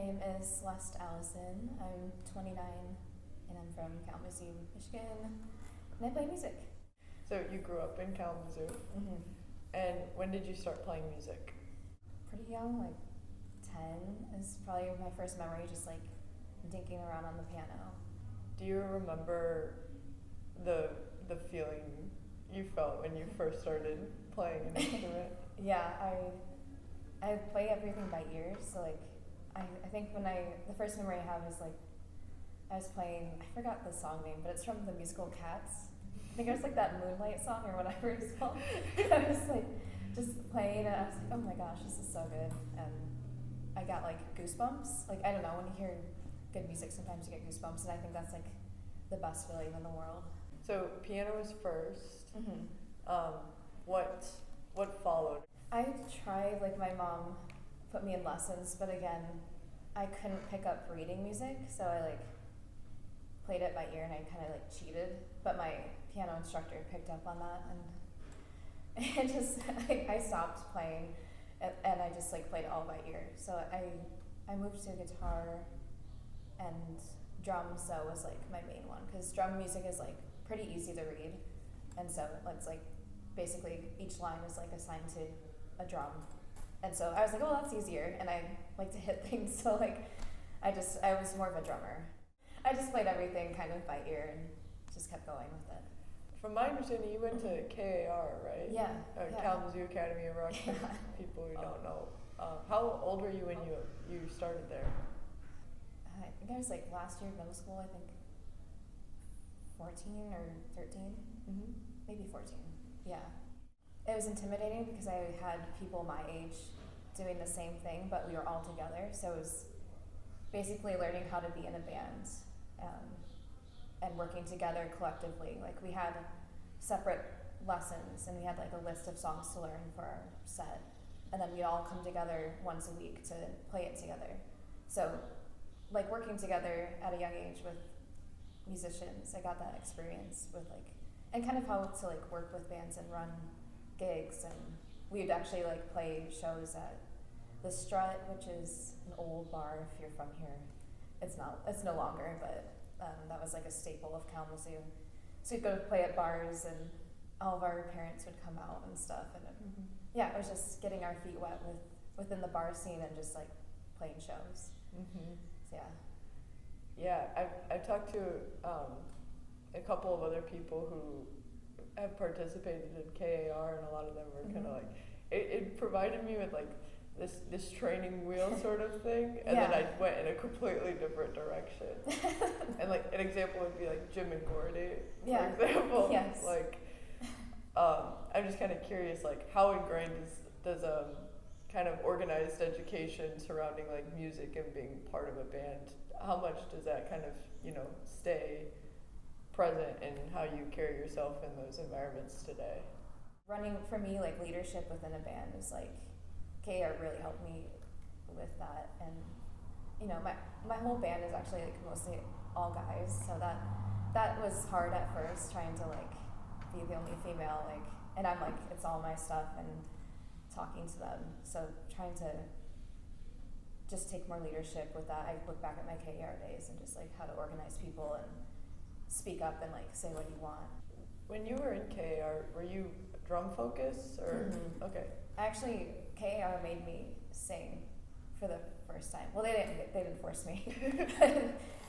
name is Celeste Alison. I'm 29 and I'm from Kalamazoo, Michigan, and I play music. So you grew up in Kalamazoo, Mm-hmm. and when did you start playing music? Pretty young, like 10 is probably my first memory, just like dinking around on the piano. Do you remember the feeling you felt when you first started playing an instrument? Yeah, I play everything by ear, so like I think the first memory I have is like I was playing, I forgot the song name, but it's from the musical Cats. I think it was like that Moonlight song or whatever it's called. I was like just playing and I was like, oh my gosh, this is so good. And I got like goosebumps. Like, I don't know, when you hear good music, sometimes you get goosebumps, and I think that's like the best feeling in the world. So piano was first. Mm-hmm. What followed? I tried, like my mom put me in lessons, but again, I couldn't pick up reading music, so I like played it by ear and I kind of like cheated, but my piano instructor picked up on that and it just, I stopped playing and I just like played it all by ear. So I moved to guitar and drums, so was like my main one, because drum music is like pretty easy to read, and so it's like basically each line is like assigned to a drum, and so I was like, oh, that's easier, and I like to hit things, so like I was more of a drummer. I just played everything kind of by ear and just kept going with it. From my understanding, you went to KAR, right? Yeah. Kalamazoo Academy of Rock, for people who don't know. How old were you when you started there? I think I was like last year of middle school, I think 14 or 13, Mm-hmm. maybe 14, yeah. It was intimidating because I had people my age doing the same thing, but we were all together, so it was basically learning how to be in a band and working together collectively. Like, we had separate lessons and we had like a list of songs to learn for our set, and then we'd all come together once a week to play it together. So like working together at a young age with musicians, I got that experience with like, and kind of how to like work with bands and run gigs, and we'd actually like play shows at the Strut, which is an old bar if you're from here. It's no longer, but that was like a staple of Kalamazoo. So we'd go to play at bars and all of our parents would come out and stuff, and yeah, it was just getting our feet wet within the bar scene and just like playing shows. Mm-hmm. So, yeah, I've talked to a couple of other people who have participated in KAR, and a lot of them were kind of like, it provided me with like this training wheel sort of thing, and then I went in a completely different direction. And like an example would be like Jim and Gordy, for example. Yes. Like, I'm just kind of curious, like how ingrained does kind of organized education surrounding like music and being part of a band, how much does that kind of, stay present in how you carry yourself in those environments today? Running, for me, like leadership within a band is like, KAR really helped me with that. And my whole band is actually like mostly all guys, so that was hard at first, trying to like be the only female, like, and I'm like, it's all my stuff and talking to them, so trying to just take more leadership with that. I look back at my KAR days and just like how to organize people and speak up and like say what you want. When you were in KAR, were you drum focused or? Mm-hmm. Okay. Actually, KAR made me sing for the first time. Well, they didn't force me.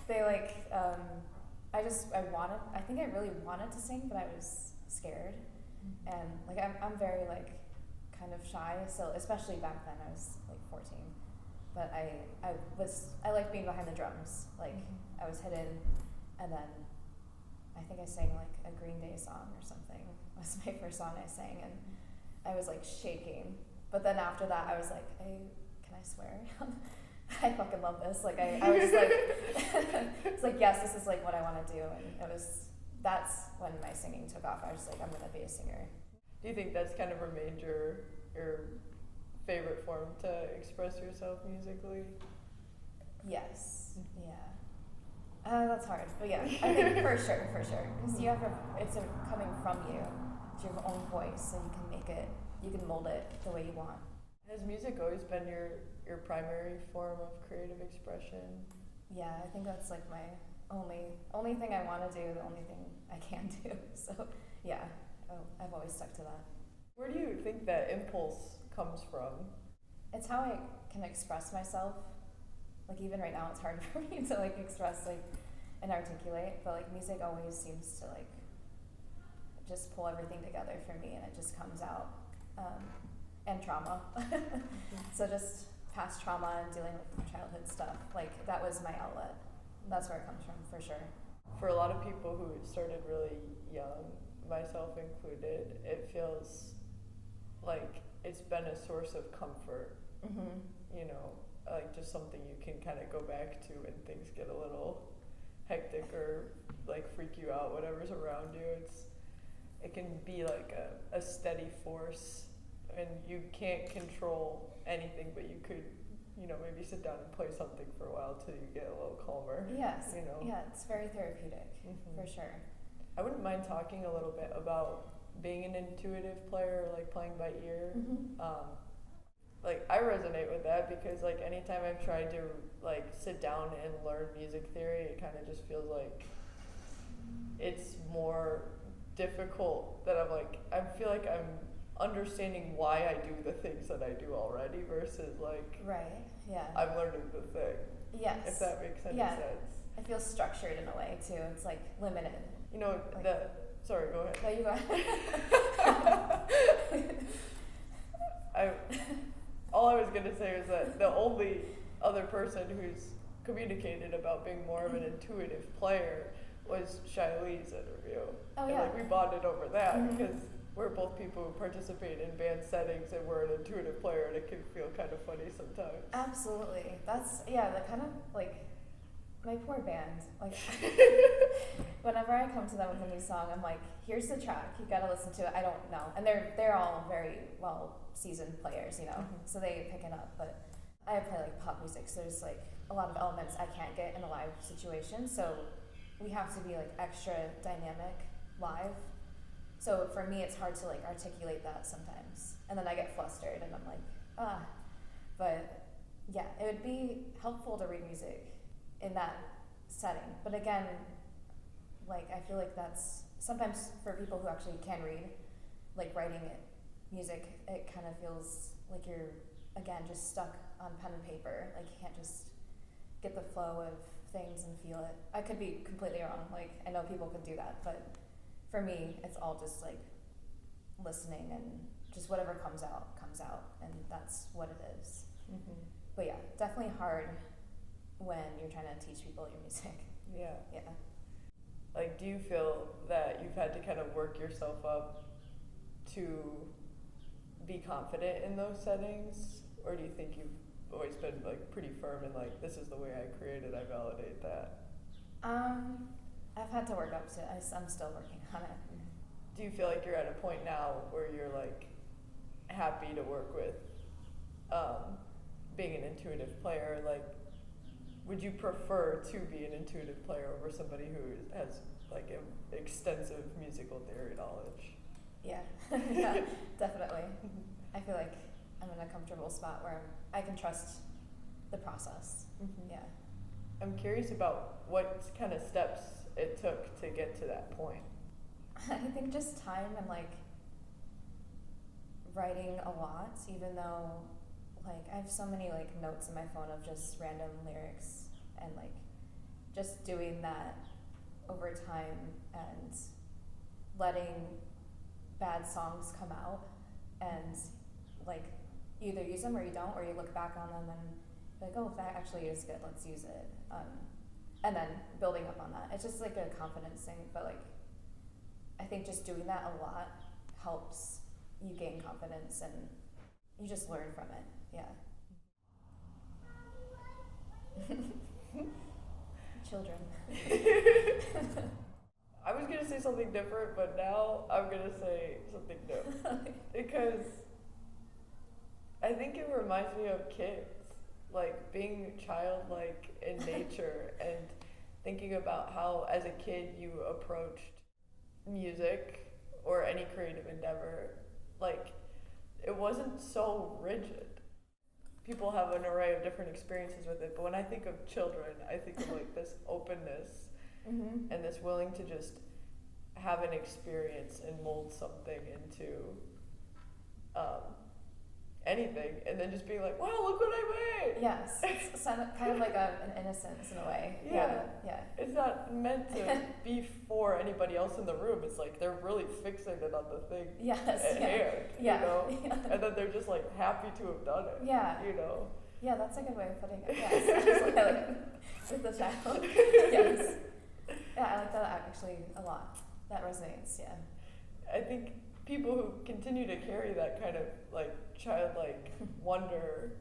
They like, I think I really wanted to sing, but I was scared. Mm-hmm. And like, I'm very like kind of shy, so especially back then, I was like 14. But I liked being behind the drums. Like, I was hidden, and then I think I sang like a Green Day song or something. It was my first song I sang, and I was like shaking. But then after that, I was like, can I swear? I fucking love this. Like, I was like, it's like, yes, this is like what I want to do. And that's when my singing took off. I was just like, I'm gonna be a singer. Do you think that's kind of remained your favorite form to express yourself musically? Yes. Yeah. That's hard, but yeah, I think for sure, because it's coming from you, it's your own voice, so you can mold it the way you want. Has music always been your primary form of creative expression? Yeah, I think that's like my only thing I want to do, the only thing I can do. So yeah, I've always stuck to that. Where do you think that impulse comes from? It's how I can express myself. Like even right now, it's hard for me to like express like and articulate, but like music always seems to like just pull everything together for me, and it just comes out. And trauma. So just past trauma and dealing with childhood stuff, like that was my outlet. That's where it comes from, for sure. For a lot of people who started really young, myself included, it feels like it's been a source of comfort. Mm-hmm. You know, like just something you can kind of go back to when things get a little hectic or like freak you out, whatever's around you. It can be like a steady force, and you can't control anything, but you could, you know, maybe sit down and play something for a while till you get a little calmer. Yes. You know? Yeah, it's very therapeutic, Mm-hmm. for sure. I wouldn't mind talking a little bit about being an intuitive player, like playing by ear. Mm-hmm. Like I resonate with that because like anytime I've tried to like sit down and learn music theory, it kind of just feels like it's more difficult that I feel like I'm understanding why I do the things that I do already versus like Right, yeah. I'm learning the thing. Yes. If that makes any Yeah. sense. It feels structured in a way too. It's like limited. You know, Like- sorry, go ahead. No, you go. All I was gonna say is that the only other person who's communicated about being more of an intuitive player was Shiley's interview. Oh, and yeah. like we bonded over that Mhm. because we're both people who participate in band settings and we're an intuitive player, and it can feel kind of funny sometimes. Absolutely. That's, yeah, the kind of like my poor band. Like whenever I come to them with a new song, I'm like, here's the track, you gotta listen to it. I don't know. And they're all very well seasoned players, you know, Mhm. so they pick it up. But I play like pop music, so there's like a lot of elements I can't get in a live situation. So we have to be like extra dynamic live. So for me, it's hard to like articulate that sometimes. And then I get flustered and I'm like, But yeah, it would be helpful to read music in that setting. But again, like I feel like that's sometimes for people who actually can read, like writing it, music, it kind of feels like you're, again, just stuck on pen and paper. Like you can't just get the flow of things and feel it. I could be completely wrong. Like I know people could do that, but for me, it's all just like listening and just whatever comes out, and that's what it is. Mm-hmm. But yeah, definitely hard when you're trying to teach people your music. Yeah. Yeah. Like, do you feel that you've had to kind of work yourself up to be confident in those settings, or do you think you've always been like pretty firm in like, this is the way I created, I validate that? I've had to work up to it. I'm still working on it. Do you feel like you're at a point now where you're like happy to work with being an intuitive player? Like, would you prefer to be an intuitive player over somebody who has like extensive musical theory knowledge? Yeah, yeah, definitely. I feel like I'm in a comfortable spot where I can trust the process. Mm-hmm. Yeah. I'm curious about what kind of steps it took to get to that point. I think just time and like writing a lot, even though like I have so many like notes in my phone of just random lyrics, and like just doing that over time and letting bad songs come out and like either use them or you don't, or you look back on them and be like, oh, that actually is good, let's use it. And then building up on that. It's just like a confidence thing, but like I think just doing that a lot helps you gain confidence and you just learn from it. Yeah. Children. I was going to say something different, but now I'm going to say something new. Because I think it reminds me of kids, like being childlike in nature and thinking about how as a kid you approached music or any creative endeavor. Like, it wasn't so rigid. people have an array of different experiences with it, but when I think of children, I think of like this openness and this willing to just have an experience and mold something into anything, and then just being like, wow, look what I made. Yes, it's kind of like an innocence in a way. Yeah. Yeah. It's not meant to be for anybody else in the room. It's like they're really fixated on the thing Yes. at hand, you know? And then they're just like happy to have done it. Yeah. You know? Yeah, that's a good way of putting it. Yes. Just like with the child. Yes. Yeah, I like that actually a lot. That resonates, yeah. I think people who continue to carry that kind of like childlike wonder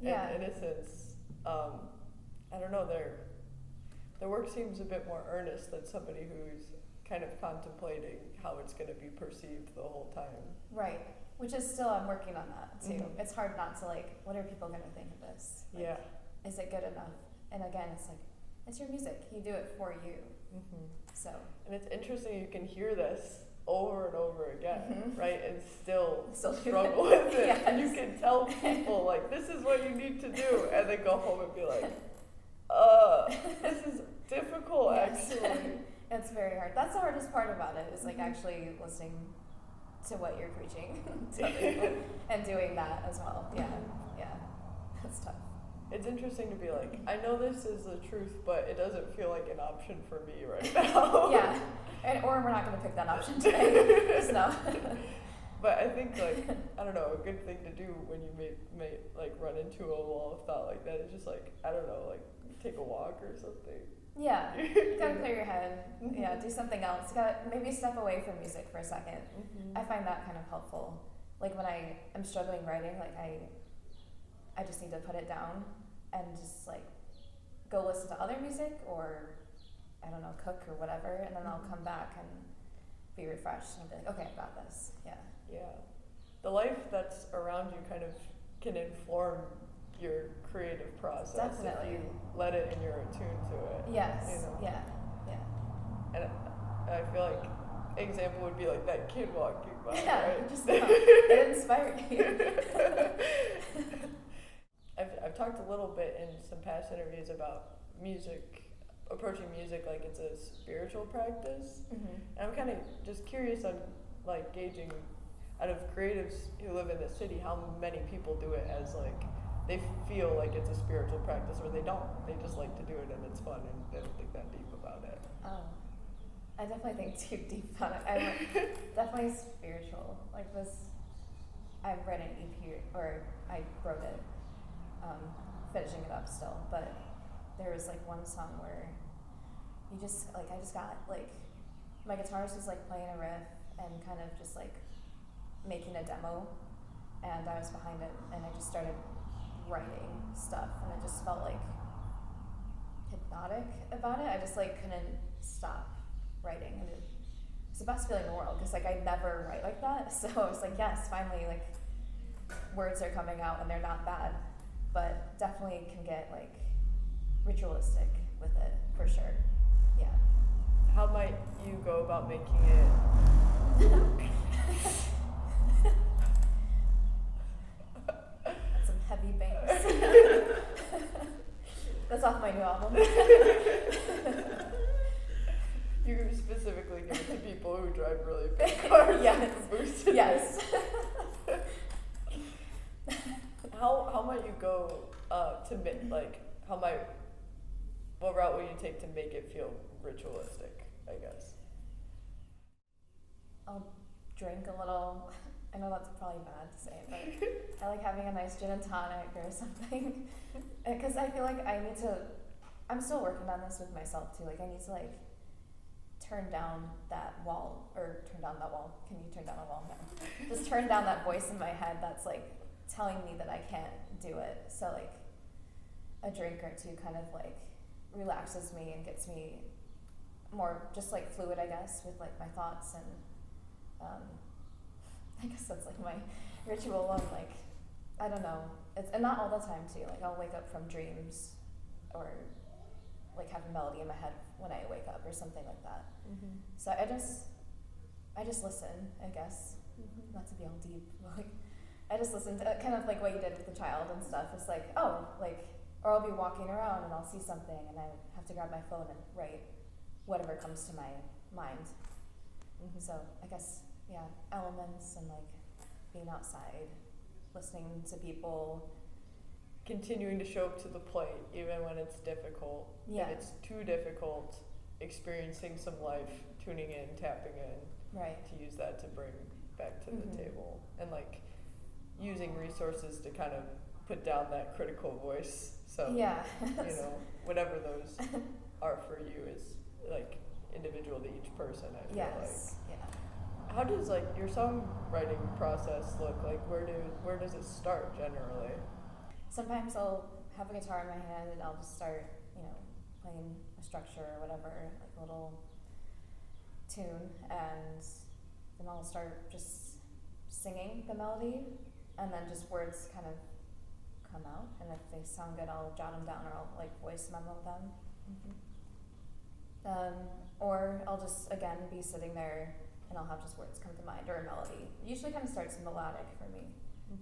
and innocence, I don't know, their work seems a bit more earnest than somebody who's kind of contemplating how it's going to be perceived the whole time. Right, which is still, I'm working on that too. It's hard not to like, what are people going to think of this? Like, yeah. Is it good enough? And again, it's like, it's your music. You do it for you. So. And it's interesting, you can hear this over and over again, right? And still struggle with it. Yes. And you can tell people, like, this is what you need to do. And then go home and be like, this is difficult, actually. It's very hard. That's the hardest part about it, is like actually listening to what you're preaching to other people and doing that as well. Yeah. That's tough. It's interesting to be like, I know this is the truth, but it doesn't feel like an option for me right now. Yeah. Or we're not going to pick that option today. Just no. But I think, like, I don't know, a good thing to do when you may like run into a wall of thought like that is just like, I don't know, like take a walk or something. Yeah, you gotta clear your head. Yeah, do something else. You gotta maybe step away from music for a second. I find that kind of helpful. Like when I am struggling writing, like I just need to put it down and just like go listen to other music or I don't know, cook or whatever, and then I'll come back and be refreshed and I'll be like, okay, I've got this. Yeah. The life that's around you kind of can inform your creative process. Definitely. If you let it and you're attuned to it. Yes. You know? Yeah. And I feel like an example would be like that kid walking by, right? Just it inspired you. I've talked a little bit in some past interviews about music, approaching music like it's a spiritual practice. And I'm kind of just curious on like gauging out of creatives who live in the city, how many people do it as like, they feel like it's a spiritual practice or they don't. They just like to do it and it's fun and they don't think that deep about it. Oh, I definitely think too deep about it. I'm definitely spiritual. Like this, I've read an EP, or I wrote it, finishing it up still, but there was like one song where you just, like, I just got like, my guitarist was like playing a riff and kind of just like making a demo and I was behind it and I just started writing stuff and it just felt like hypnotic about it. I just like couldn't stop writing and it was the best feeling in the world because like I never write like that, so I was like, yes, finally, like words are coming out and they're not bad, but definitely can get like ritualistic with it for sure. Yeah. How might you go about making it? Some heavy bass. That's off my new album. You specifically give it to people who drive really big cars. Yes. Boosted Yes. How might you go what route will you take to make it feel ritualistic, I guess? I'll drink a little. I know that's probably bad to say, but I like having a nice gin and tonic or something. Because I feel like I'm still working on this with myself too. Like I need to like turn down that wall. Can you turn down a wall? No. Just turn down that voice in my head that's like telling me that I can't do it. So like a drink or two kind of like relaxes me and gets me more just like fluid, I guess, with like my thoughts and I guess that's like my ritual on like, I don't know, and not all the time too, like I'll wake up from dreams or like have a melody in my head when I wake up or something like that. So I just listen, I guess, not to be all deep, but like I just listen to kind of like what you did with the child and stuff. It's like, oh, like, or I'll be walking around and I'll see something and I have to grab my phone and write whatever comes to my mind. Mm-hmm. So I guess, yeah, elements and like being outside, listening to people. Continuing to show up to the plate even when it's difficult. Yeah. If it's too difficult, experiencing some life, tuning in, tapping in. Right. To use that to bring back to Mm-hmm. the table. And like using resources to kind of put down that critical voice. So, yeah. you know, whatever those are for you is like individual to each person, I feel Yes. like. Yeah. How does like your songwriting process look? Like where does it start generally? Sometimes I'll have a guitar in my hand and I'll just start, playing a structure or whatever, like a little tune, and then I'll start just singing the melody, and then just words kind of come out, and if they sound good, I'll jot them down or I'll like voice memo them. Or I'll just, again, be sitting there and I'll have just words come to mind, or a melody. It usually kind of starts melodic for me.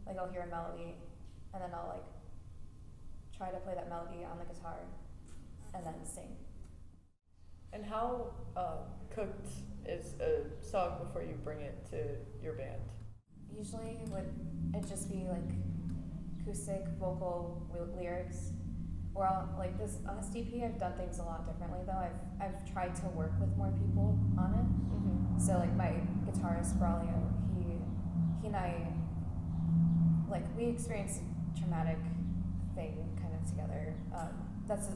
Like I'll hear a melody and then I'll like try to play that melody on the guitar and then sing. And how cooked is a song before you bring it to your band? Usually would it just be like acoustic vocal lyrics, or like this on this DP I've done things a lot differently though. I've tried to work with more people on it. Mm-hmm. So like my guitarist Braulio, he and I, like, we experienced a traumatic thing kind of together.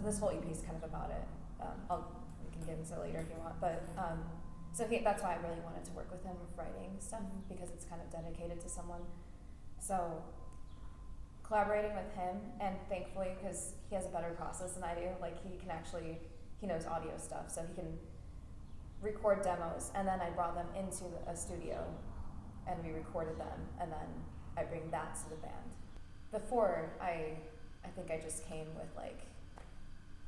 This whole EP is kind of about it. We can get into it later if you want, but so that's why I really wanted to work with him with writing stuff, because it's kind of dedicated to someone. So collaborating with him, and thankfully, because he has a better process than I do, like he knows audio stuff, so he can record demos, and then I brought them into a studio and we recorded them, and then I bring that to the band. Before, I think I just came with like,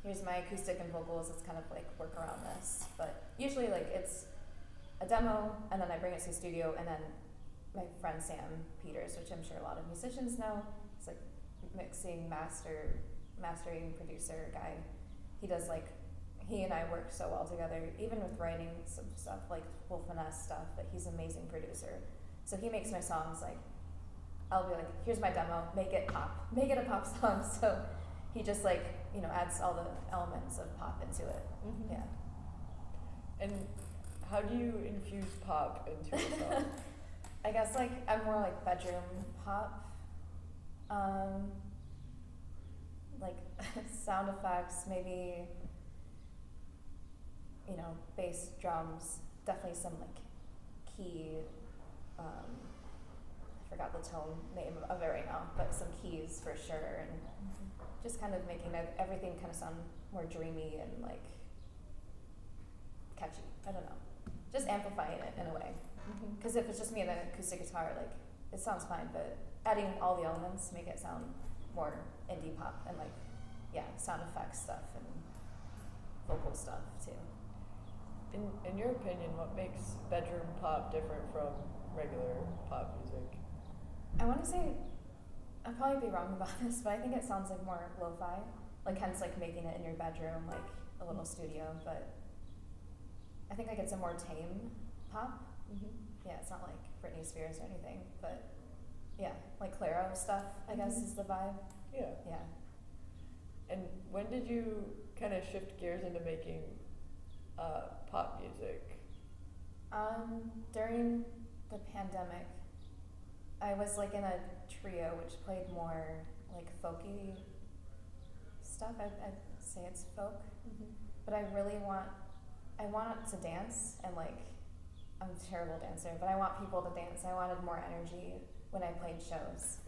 here's my acoustic and vocals, let's kind of like work around this. But usually like it's a demo, and then I bring it to the studio, and then my friend Sam Peters, which I'm sure a lot of musicians know, he's like mastering producer guy. He does like, he and I work so well together, even with writing some stuff, like full finesse stuff, but he's an amazing producer. So he makes my songs like, I'll be like, here's my demo, make it pop, make it a pop song. So he just like, adds all the elements of pop into it. Mm-hmm. Yeah. And how do you infuse pop into a song? I guess like I'm more like bedroom pop. Like sound effects, maybe, bass, drums, definitely some like key, I forgot the tone name of it right now, but some keys for sure, and just kind of making everything kind of sound more dreamy and like catchy. I don't know, just amplifying it in a way. Because if it's just me and an acoustic guitar, like it sounds fine, but adding all the elements make it sound more indie pop and like, yeah, sound effects stuff and vocal stuff too. In your opinion, what makes bedroom pop different from regular pop music? I want to say, I'll probably be wrong about this, but I think it sounds like more lo-fi, like hence like making it in your bedroom, like a little studio, but I think like it's a more tame pop. Yeah, it's not like Britney Spears or anything, but yeah, like Clairo stuff, I guess is the vibe. Yeah. Yeah. And when did you kind of shift gears into making pop music? During the pandemic, I was like in a trio which played more like folky stuff. I'd say it's folk, but I want to dance, and like I'm a terrible dancer, but I want people to dance. I wanted more energy when I played shows.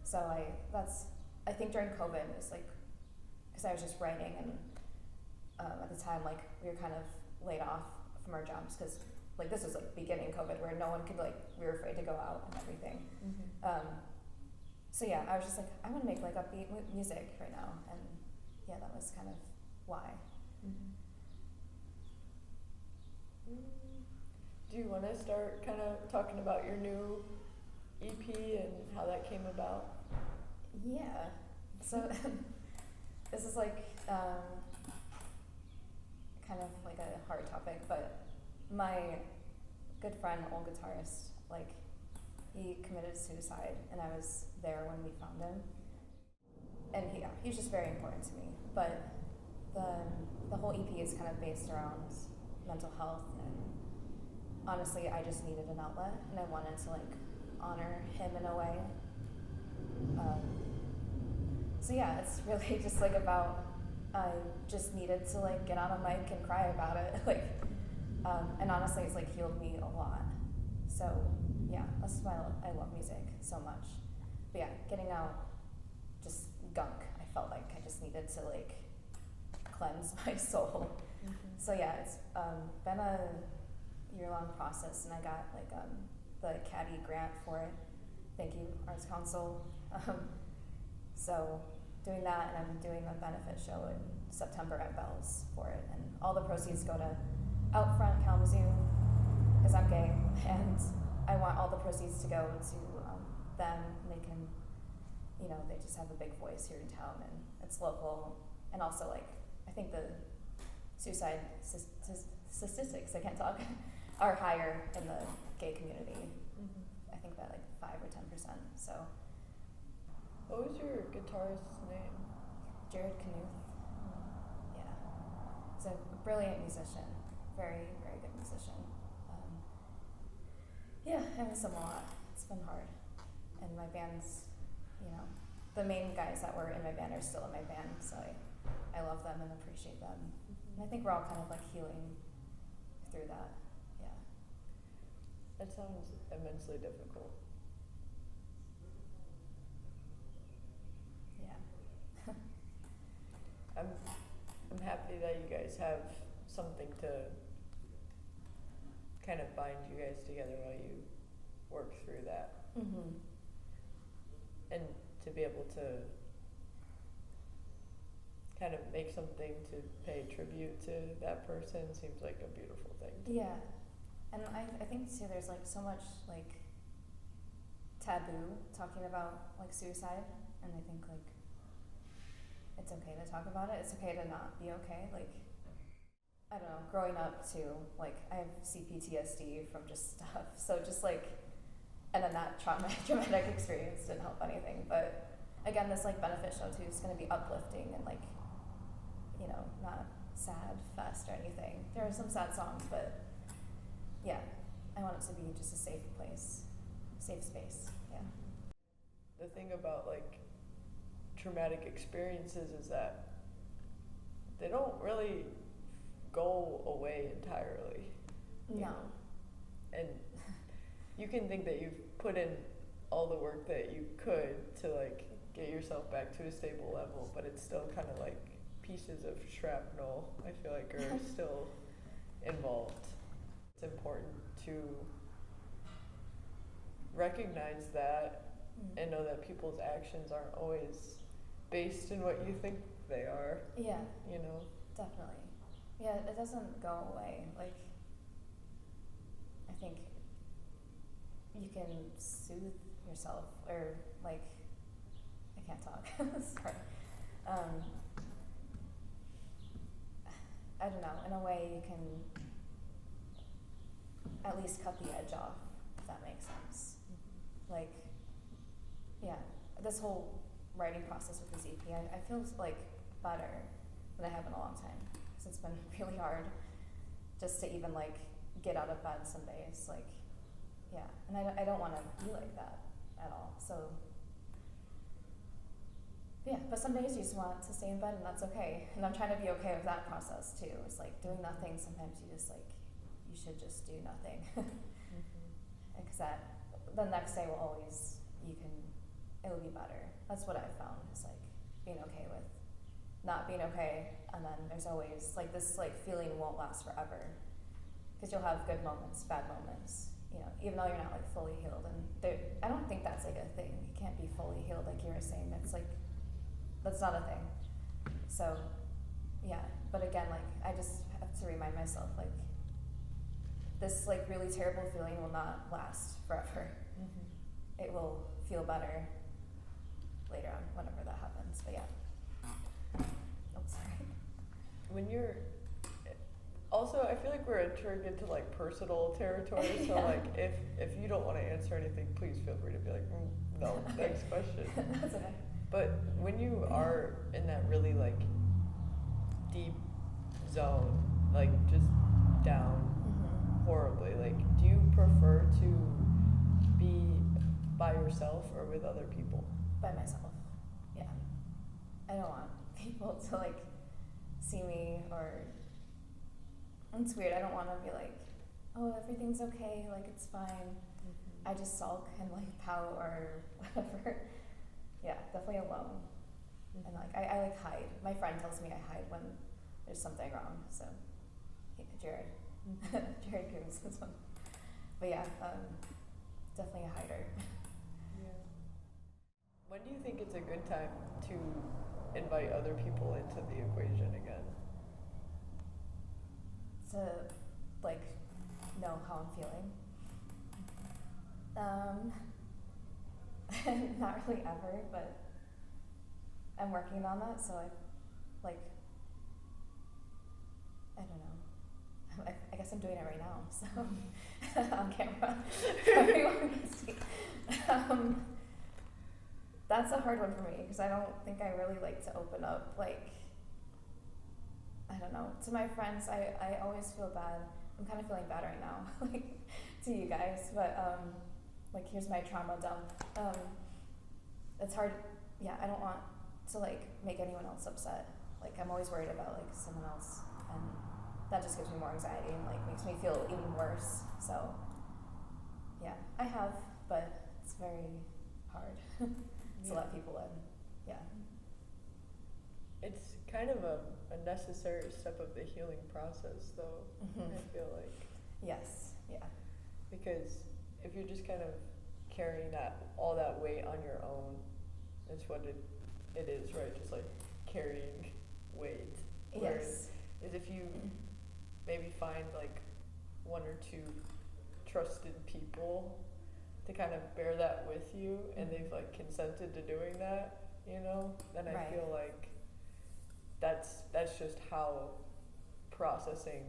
So I think during COVID, it was like, because I was just writing, and at the time, like, we were kind of laid off from our jobs, because like this was like beginning COVID, where no one could, like, we were afraid to go out and everything. So yeah, I was just like, I want to make like upbeat music right now, and yeah, that was kind of why. Do you want to start kind of talking about your new EP and how that came about? Yeah. So this is like kind of like a hard topic, but my good friend, old guitarist, like he committed suicide, and I was there when we found him. And he's just very important to me. But the whole EP is kind of based around mental health, and honestly, I just needed an outlet, and I wanted to like honor him in a way. So yeah, it's really just like about I just needed to like get on a mic and cry about it, like, and honestly, it's like healed me a lot. So yeah, that's why I love music so much. But yeah, getting out just gunk, I felt like I just needed to like cleanse my soul. Mm-hmm. So yeah, it's been a year-long process, and I got like the Caddy grant for it. Thank you, Arts Council. So doing that, and I'm doing a benefit show in September at Bell's for it, and all the proceeds go to Outfront Kalamazoo, because I'm gay, and I want all the proceeds to go to them, and they can, you know, they just have a big voice here in town, and it's local, and also like I think the suicide statistics, I can't talk, are higher in the gay community. Mm-hmm. I think by like 5 or 10%. So. What was your guitarist's name? Jarod Knuth. Yeah, he's a brilliant musician, very, very good musician. Yeah, I miss him a lot. It's been hard, and my band's, you know, the main guys that were in my band are still in my band, so I love them and appreciate them. Mm-hmm. And I think we're all kind of like healing through that. Yeah. That sounds immensely difficult. Yeah. I'm happy that you guys have something to kind of bind you guys together while you work through that. Mm-hmm. And to be able to kind of make something to pay tribute to that person seems like a beautiful thing. Yeah. And I think too there's like so much like taboo talking about like suicide, and I think like it's okay to talk about it. It's okay to not be okay. Like, I don't know, growing up too, like I have CPTSD from just stuff. So just like, and then that traumatic experience didn't help anything. But again, this like benefit show too is going to be uplifting and like, you know, not sad fest or anything. There are some sad songs, but yeah, I want it to be just a safe place, safe space. Yeah. The thing about like traumatic experiences is that they don't really go away entirely. No. And you can think that you've put in all the work that you could to like get yourself back to a stable level, but it's still kind of like pieces of shrapnel, I feel like, are still involved. It's important to recognize that and know that people's actions aren't always based in what you think they are. Yeah. You know? Definitely. Yeah, it doesn't go away. Like, I think you can soothe yourself, or like, I can't talk. Sorry. I don't know. In a way, you can at least cut the edge off, if that makes sense. Mm-hmm. Like, yeah, this whole writing process with this EP, I feel like better than I have in a long time. Because it's been really hard just to even like get out of bed some days. Like, yeah, and I don't want to be like that at all. So, yeah, but some days you just want to stay in bed, and that's okay. And I'm trying to be okay with that process too. It's like doing nothing. Sometimes you just like, you should just do nothing. Because that, the next day will always, it'll be better. That's what I've found, is like being okay with not being okay, and then there's always like this like feeling won't last forever, because you'll have good moments, bad moments, you know, even though you're not like fully healed. And I don't think that's like a thing. You can't be fully healed, like you were saying. It's like, that's not a thing. So yeah, but again, like I just have to remind myself, like, this like really terrible feeling will not last forever. it will feel better later on, whenever that happens. But yeah. Oh, sorry. When you're also, I feel like we're entering into like personal territory. So Yeah. like, if you don't want to answer anything, please feel free to be like, no, next question. That's okay. But when you are in that really like deep zone, like just down horribly, like, do you prefer to be by yourself or with other people? By myself. Yeah. I don't want people to like see me, or it's weird. I don't want to be like, oh, everything's okay, like it's fine. I just sulk and like pout or whatever. Yeah, definitely alone. And like I like hide. My friend tells me I hide when there's something wrong. So Jarod, Jarod Knuth this one. But yeah, definitely a hider. Yeah. When do you think it's a good time to invite other people into the equation again? To like know how I'm feeling. Not really ever, but I'm working on that. So I don't know. I guess I'm doing it right now. So on camera, so everyone can see. That's a hard one for me because I don't think I really like to open up, like, I don't know, to my friends. I always feel bad. I'm kind of feeling bad right now, like, to you guys, but like, here's my trauma dump. It's hard. Yeah, I don't want to like make anyone else upset. Like, I'm always worried about like someone else, and that just gives me more anxiety and like makes me feel even worse. So yeah, I have, but it's very hard to let people in. Yeah. It's kind of a necessary step of the healing process, though. I feel like. Yes. Yeah. Because if you're just kind of carrying all that weight on your own, that's what it is, right? Just like carrying weight. Whereas is if you maybe find like one or two trusted people to kind of bear that with you, and they've like consented to doing that, you know, then I feel like that's just how processing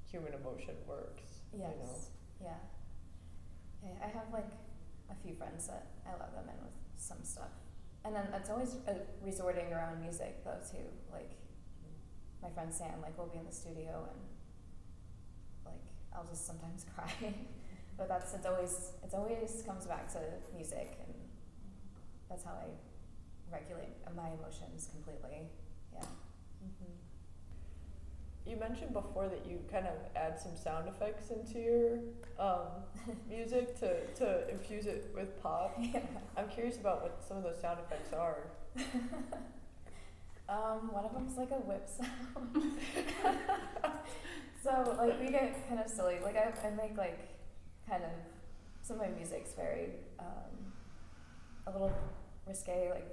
human emotion works. Yes. You know? Yeah. Okay, I have like a few friends that I let them in with some stuff. And then it's always resorting around music though too. Like my friend Sam, like we'll be in the studio and like I'll just sometimes cry. But it always comes back to music, and that's how I regulate my emotions completely. Yeah. You mentioned before that you kind of add some sound effects into your music to infuse it with pop. Yeah. I'm curious about what some of those sound effects are. One of them's like a whip sound. So like we get kind of silly. Like I make like kind of, some of my music's very a little risque, like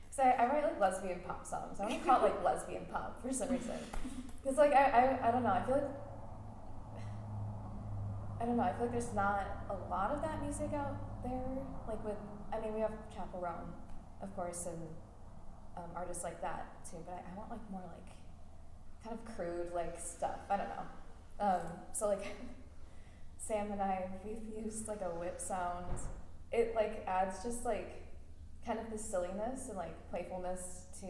so I write like lesbian pop songs. I want to call it like lesbian pop for some reason. Because like I don't know, I feel like there's not a lot of that music out there. Like we have Chapel Realm, of course, and artists like that too, but I want like more like kind of crude like stuff. I don't know. So like Sam and we've used like a whip sound. It like adds just like kind of this silliness and like playfulness to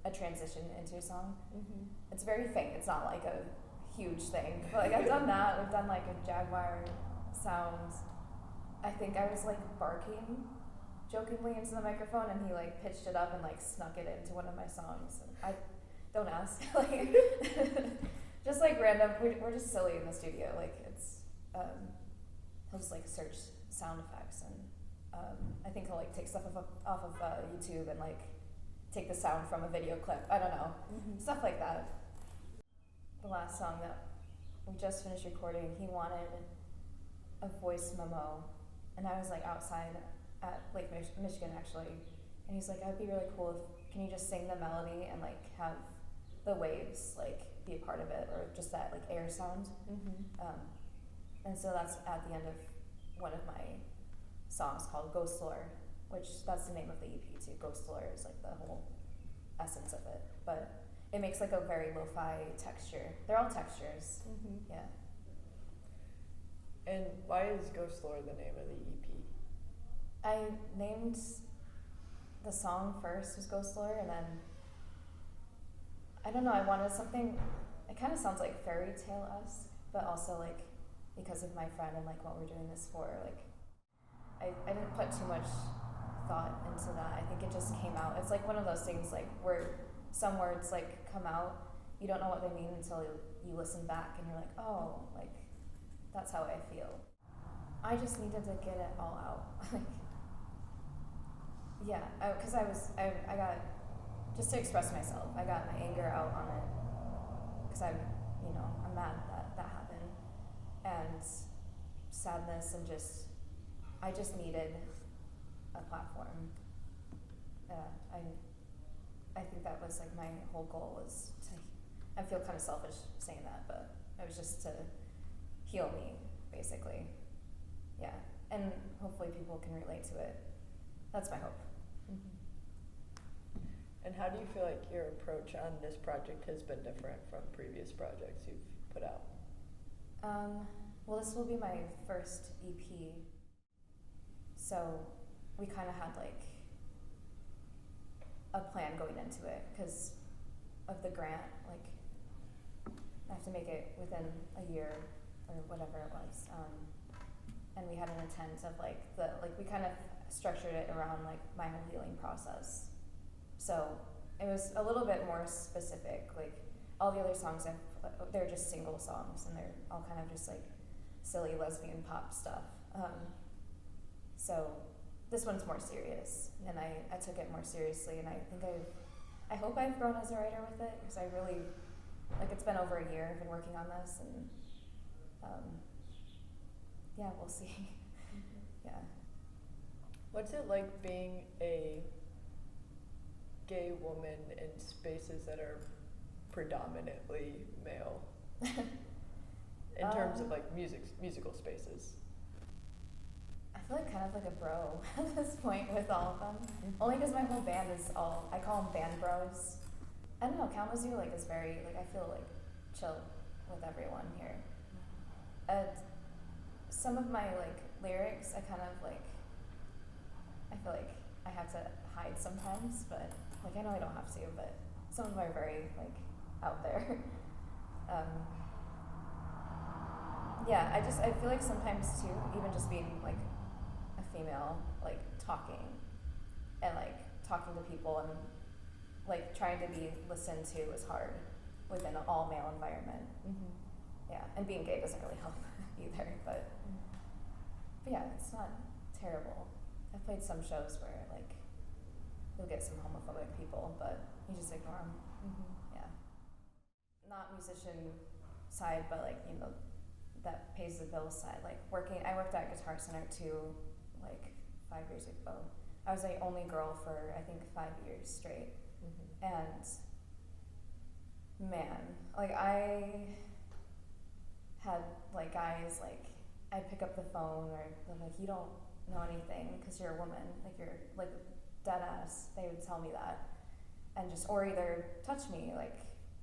a transition into a song. It's very faint. It's not like a huge thing. But like I've done that. We've done like a Jaguar sound. I think I was like barking jokingly into the microphone, and he like pitched it up and like snuck it into one of my songs. And I don't ask. Like just like random. We're just silly in the studio. Like it's he'll just like search sound effects, and I think he'll like take stuff off of YouTube and like take the sound from a video clip. I don't know, stuff like that. The last song that we just finished recording, he wanted a voice memo, and I was like outside at Lake Michigan actually, and he's like, "I'd be really cool if can you just sing the melody and like have the waves like be a part of it, or just that like air sound." And so that's at the end of one of my songs called Ghost Lore, which that's the name of the EP too. Ghost Lore is like the whole essence of it, but it makes like a very lo-fi texture. They're all textures. Yeah. And why is Ghost Lore the name of the EP? I named the song first was Ghost Lore, and then I don't know, I wanted something, it kind of sounds like fairy tale-esque, but also like because of my friend and like what we're doing this for, like I didn't put too much thought into that. I think it just came out. It's like one of those things like where some words like come out, you don't know what they mean until you listen back and you're like, oh, like that's how I feel. I just needed to get it all out. Like, yeah, because I got, just to express myself, I got my anger out on it because I'm mad that that happened, and sadness, and I just needed a platform. I think that was like my whole goal was to, I feel kind of selfish saying that, but it was just to heal me, basically. Yeah, and hopefully people can relate to it. That's my hope. And how do you feel like your approach on this project has been different from previous projects you've put out? Well, this will be my first EP, so we kind of had like a plan going into it because of the grant. Like, I have to make it within a year or whatever it was, and we had an intent of we kind of structured it around like my whole healing process. So it was a little bit more specific. Like all the other songs, they're just single songs, and they're all kind of just like silly lesbian pop stuff. So this one's more serious, and I took it more seriously, and I think I hope I've grown as a writer with it, because I really, like, it's been over a year I've been working on this, and yeah, we'll see. Yeah. What's it like being a gay woman in spaces that are predominantly male? In terms of like musical spaces. I feel like kind of like a bro at this point with all of them. Only because my whole band is all, I call them band bros. I don't know, Kalamazoo like is very, like, I feel like chill with everyone here. Some of my like lyrics, I kind of like, I feel like I have to hide sometimes, but like I know I don't have to, but some of them are very like out there. Yeah, I feel like sometimes too, even just being like a female, like talking and like talking to people and like trying to be listened to is hard within an all male environment. Yeah, and being gay doesn't really help either, but yeah, it's not terrible. I've played some shows where like you'll get some homophobic people, but you just ignore them. Yeah, not musician side, but like, you know, that pays the bill side. Like I worked at Guitar Center too, like 5 years ago. I was the only girl for I think 5 years straight, and man, like I had like guys like I'd pick up the phone or they're like, you don't know anything because you're a woman, like you're like dead ass. They would tell me that, and just or either touch me like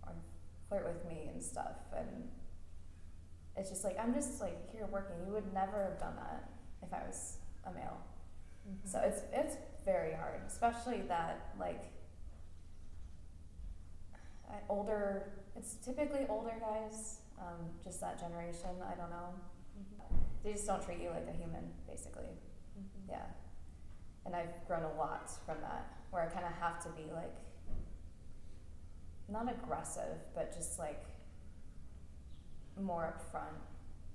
or flirt with me and stuff, and it's just like I'm just like here working. You would never have done that if I was a male. So it's very hard, especially that like it's typically older guys, just that generation. I don't know. They just don't treat you like a human, basically. Yeah. And I've grown a lot from that, where I kind of have to be like, not aggressive, but just like more upfront.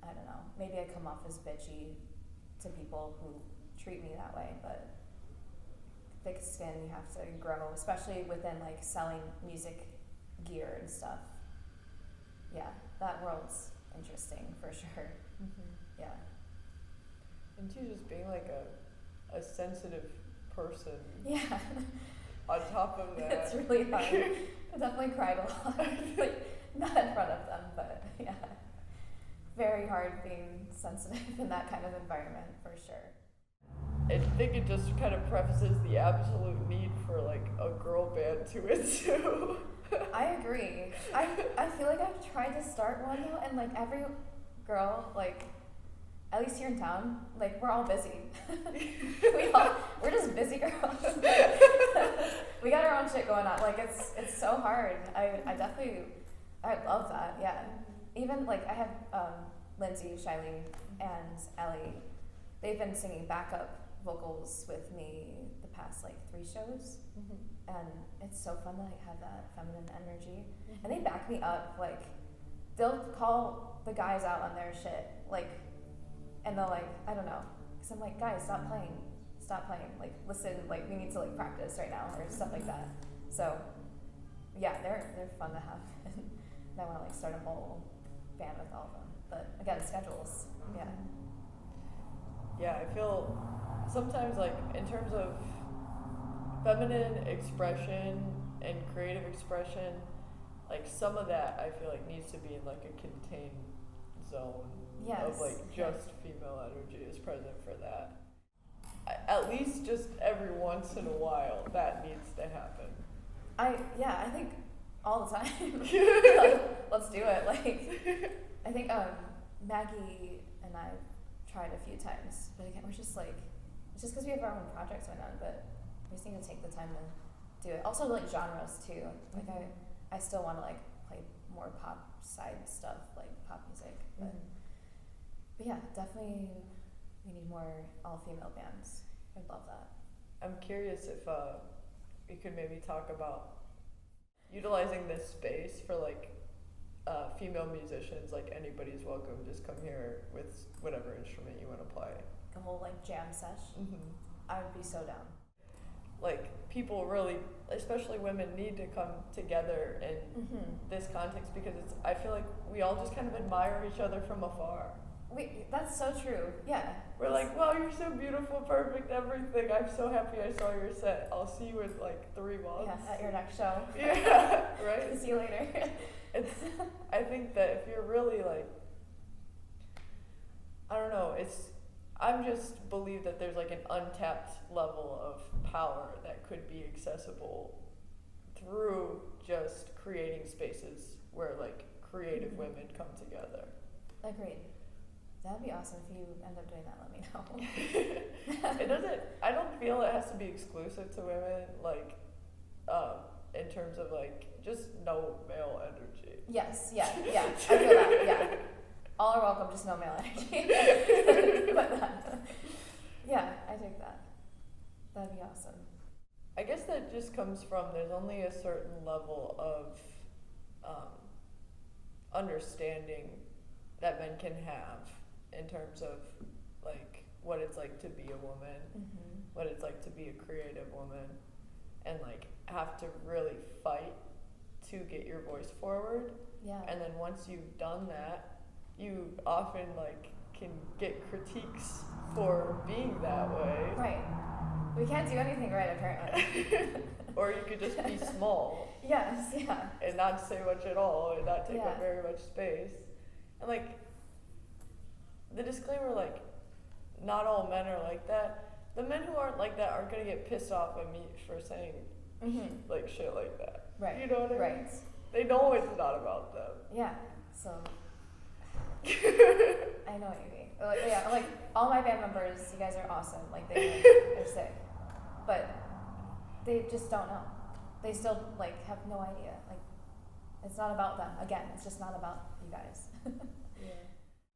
I don't know. Maybe I come off as bitchy to people who treat me that way, but thick skin you have to grow, especially within like selling music gear and stuff. Yeah, that world's interesting for sure. Yeah. And too, just being like a sensitive person. Yeah. On top of that. It's really hard. I definitely cried a lot. Like, not in front of them, but yeah. Very hard being sensitive in that kind of environment, for sure. I think it just kind of prefaces the absolute need for like a girl band to ensue. I agree. I feel like I've tried to start one though, and like every girl, like at least here in town, like we're all busy. We're just busy girls. We got our own shit going on. Like it's so hard. I love that. Yeah. Even like I have Lindsay, Shiley, and Ellie. They've been singing backup vocals with me the past like 3 shows, and it's so fun to like have that feminine energy. And they back me up. Like they'll call the guys out on their shit. Like, and they'll like, I don't know, because I'm like, guys, stop playing, like listen, like we need to like practice right now or stuff like that. So yeah, they're fun to have. And I want to like start a whole band with all of them, but again, schedules. Yeah. Yeah, I feel sometimes like in terms of feminine expression and creative expression, like some of that I feel like needs to be in like a contained zone. Yes. Of like just female energy is present for that. At least just every once in a while that needs to happen. I think all the time. Like, let's do it. Like I think Maggie and I tried a few times, but again, we're just like, it's just because we have our own projects going on, but we just need to take the time to do it. Also, like genres too. Like I still want to like play more pop side stuff, like pop music. But yeah, definitely we need more all-female bands. I'd love that. I'm curious if we could maybe talk about utilizing this space for like female musicians. Like anybody's welcome, just come here with whatever instrument you want to play. The whole like jam sesh. I would be so down. Like people really, especially women, need to come together in this context because I feel like we all just kind of admire each other from afar. That's so true. Yeah. We're like, wow, you're so beautiful, perfect, everything. I'm so happy I saw your set. I'll see you in like 3 months. Yeah, at your next show. Yeah, right? See you later. I think that if you're really like, I don't know, I'm just believe that there's like an untapped level of power that could be accessible through just creating spaces where like creative women come together. Agreed. That'd be awesome if you end up doing that. Let me know. I don't feel it has to be exclusive to women, like, in terms of like just no male energy. Yes, yeah. I feel that, yeah. All are welcome, just no male energy. But yeah, I take that. That'd be awesome. I guess that just comes from there's only a certain level of understanding that men can have in terms of like what it's like to be a woman, what it's like to be a creative woman, and like have to really fight to get your voice forward. Yeah. And then once you've done that, you often like can get critiques for being that way. Right. We can't do anything right apparently. Or you could just be small. Yes, yeah. And not say much at all and not take Yeah. up very much space. And like the disclaimer, like, not all men are like that. The men who aren't like that aren't gonna get pissed off at me for saying like shit like that. Right. You know what I mean? Right. They know it's not about them. Yeah. So I know what you mean. Like, yeah, like all my band members, you guys are awesome. Like they're sick, but they just don't know. They still like have no idea. Like it's not about them. Again, it's just not about you guys. Yeah.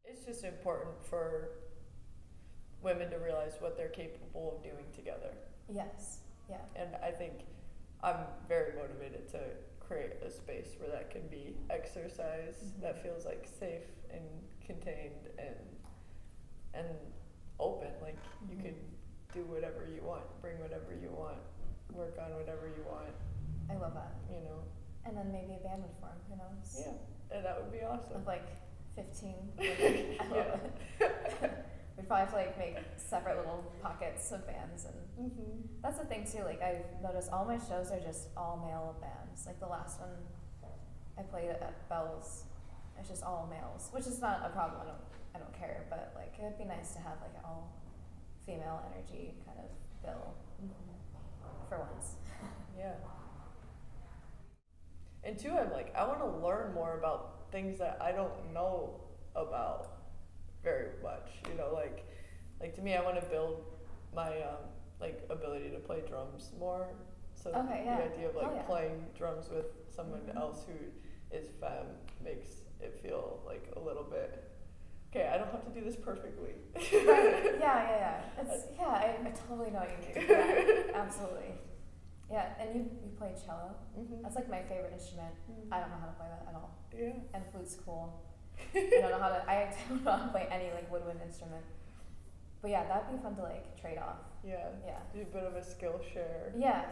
It's just important for women to realize what they're capable of doing together. Yes. Yeah. And I think I'm very motivated to create a space where that can be exercised, that feels like safe and contained and open. Like you can do whatever you want, bring whatever you want, work on whatever you want. I love that. You know. And then maybe a band would form. Who knows? Yeah, and that would be awesome. With like 15 women. I love it. We'd probably have to like make separate little pockets of bands, and that's the thing too. Like I've noticed all my shows are just all male bands. Like the last one I played at Bell's, it's just all males, which is not a problem. I don't care, but like it would be nice to have like an all female energy kind of bill for once. Yeah. And two, I'm like, I want to learn more about things that I don't know about very much. You know, like to me, I want to build my like ability to play drums more. So the idea of like playing drums with someone else who is femme makes it feel like a little bit. Okay, I don't have to do this perfectly. Right. Yeah. I totally know what you mean. Yeah, absolutely. Yeah, and you play cello. That's like my favorite instrument. I don't know how to play that at all. Yeah. And flute's cool. I don't know how to play any like woodwind instrument. But yeah, that'd be fun to like trade off. Yeah. Do a bit of a skill share. Yeah.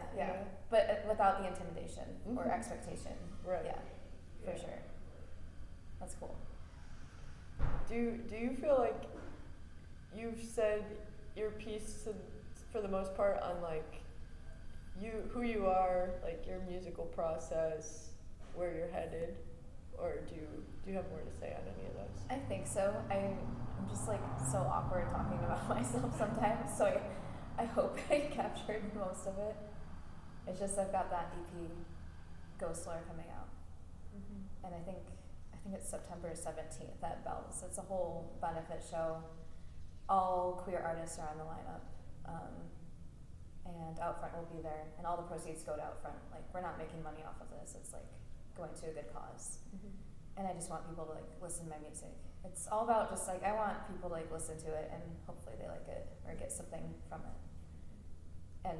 But without the intimidation or expectation. Right. Yeah, for sure. That's cool. Do you feel like you've said your piece for the most part on like who you are, like your musical process, where you're headed, or do you have more to say on any of those? I think so. I'm just like so awkward talking about myself sometimes, so I hope I captured most of it. It's just I've got that EP, Ghostler, coming out, and I think it's September 17th at Bell's. It's a whole benefit show. All queer artists are on the lineup, and Outfront will be there, and all the proceeds go to Outfront. Like, we're not making money off of this. It's like going to a good cause. And I just want people to like listen to my music. It's all about just like, I want people to like listen to it and hopefully they like it or get something from it. And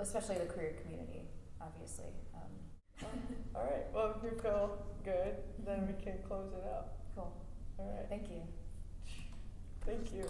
especially the queer community, obviously. All right, well, if you feel good, then we can close it out. Cool. All right. Thank you. Thank you.